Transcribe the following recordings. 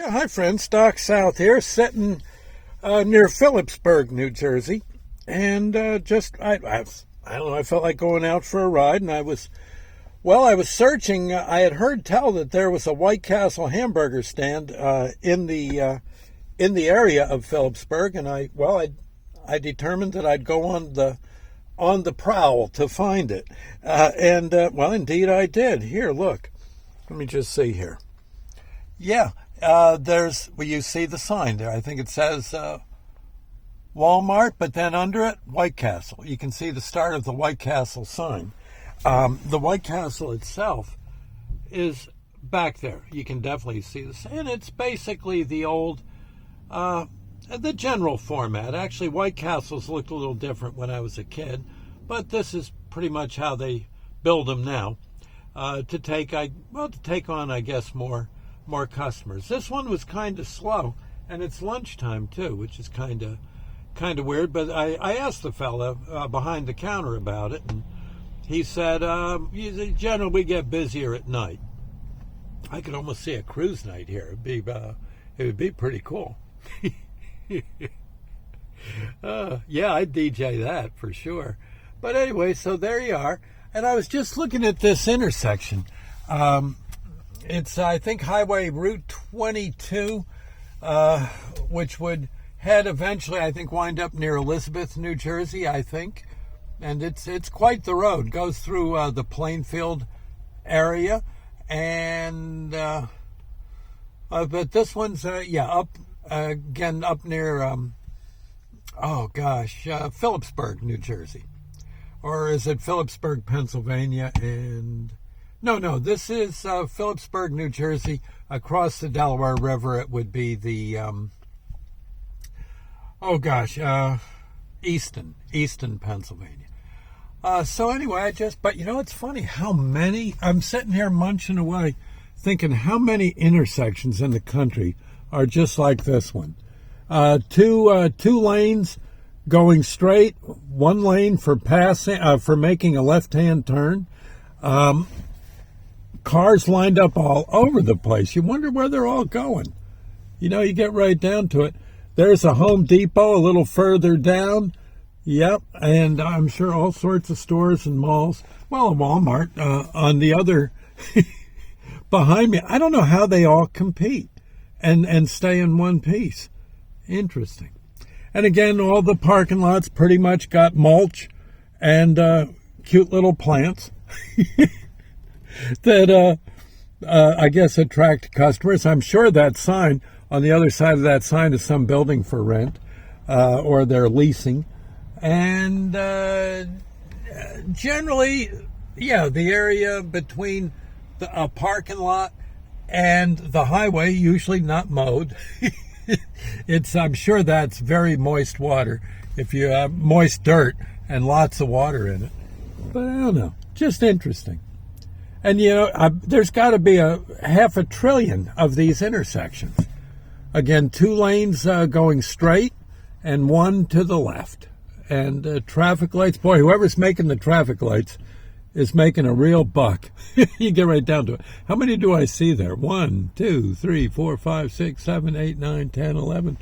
Yeah, hi friends, Doc South here, sitting near Phillipsburg, New Jersey, and I don't know, I felt like going out for a ride, and I was searching. I had heard tell that there was a White Castle hamburger stand in the area of Phillipsburg, and I determined that I'd go on the prowl to find it, indeed I did. Here, look, let me just see here. Yeah. You see the sign there. I think it says Walmart, but then under it, White Castle. You can see the start of the White Castle sign. The White Castle itself is back there. You can definitely see this. And it's basically the old, the general format. Actually, White Castles looked a little different when I was a kid, but this is pretty much how they build them now, to take on, I guess, more customers. This one was kind of slow, and it's lunchtime too, which is kind of weird. But I asked the fella behind the counter about it, and he said, generally we get busier at night. I could almost see a cruise night here. It would be pretty cool. Yeah, I'd DJ that for sure. But anyway, so there you are. And I was just looking at this intersection. It's, I think, Highway Route 22, which would head eventually, I think, wind up near Elizabeth, New Jersey, I think. And it's quite the road. Goes through the Plainfield area. And, but this one's, up near, Phillipsburg, New Jersey. Or is it Phillipsburg, Pennsylvania, and... No, this is Phillipsburg, New Jersey. Across the Delaware River, it would be the, Easton, Pennsylvania. So anyway, but it's funny how many, I'm sitting here munching away, thinking how many intersections in the country are just like this one. Two lanes going straight, one lane for passing, for making a left-hand turn. Cars lined up all over the place. You wonder where they're all going. You get right down to it. There's a Home Depot a little further down. Yep, and I'm sure all sorts of stores and malls. Well, a Walmart on the other behind me. I don't know how they all compete and stay in one piece. Interesting. And again, all the parking lots pretty much got mulch and cute little plants. That I guess attract customers. I'm sure that sign, on the other side of that sign, is some building for rent, or they're leasing. And generally, the area between a parking lot and the highway, usually not mowed. I'm sure that's very moist water, if you have moist dirt and lots of water in it. But I don't know, just interesting. And, there's got to be a 500 billion of these intersections. Again, 2 lanes going straight and 1 to the left. And traffic lights, boy, whoever's making the traffic lights is making a real buck. You get right down to it. How many do I see there? 1, 2, 3, 4, 5, 6, 7, 8, 9, 10, 11.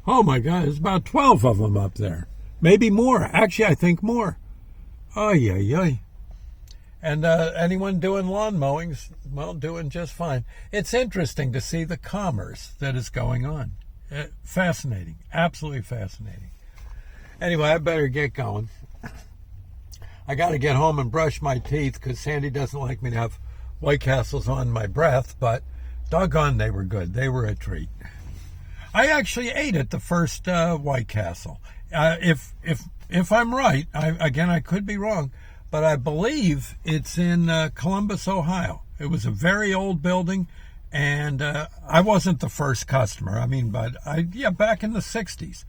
Oh, my God, there's about 12 of them up there. Maybe more. Actually, I think more. Ay. And anyone doing lawn mowings, well, doing just fine. It's interesting to see the commerce that is going on. Fascinating. Absolutely fascinating. Anyway, I better get going. I got to get home and brush my teeth because Sandy doesn't like me to have White Castles on my breath, but doggone, they were good. They were a treat. I actually ate at the first White Castle. If I'm right, I could be wrong, but I believe it's in Columbus, Ohio. It was a very old building, and I wasn't the first customer. But back in the 60s,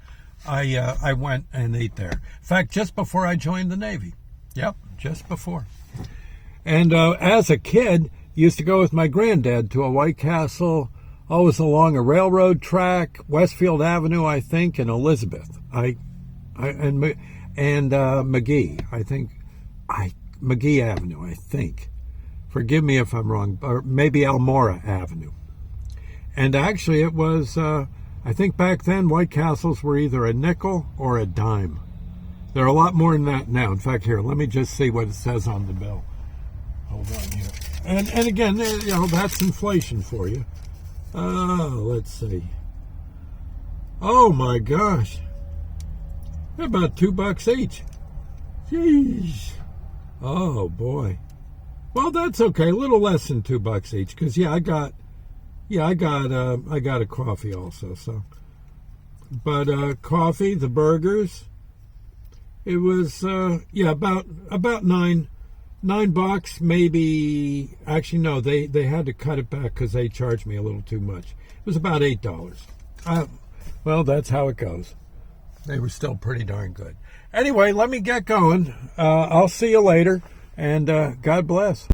I went and ate there. In fact, just before I joined the Navy. Yep, just before. And as a kid, used to go with my granddad to a White Castle, always along a railroad track, Westfield Avenue, I think, and Elizabeth. And McGee, I think. McGee Avenue, I think. Forgive me if I'm wrong, or maybe Elmora Avenue. And actually it was, I think back then White Castles were either a nickel or a dime. They're a lot more than that now. In fact, here, let me just see what it says on the bill. Hold on here. And again, you know, that's inflation for you. Let's see. Oh my gosh. They're about $2 each. Jeez. Oh boy. Well, that's okay. A little less than $2 each, because I got a coffee also. So, but coffee, the burgers, it was about $9, maybe. Actually, no, they had to cut it back because they charged me a little too much. It was about $8. Well, that's how it goes. They were still pretty darn good. Anyway, let me get going. I'll see you later, and God bless.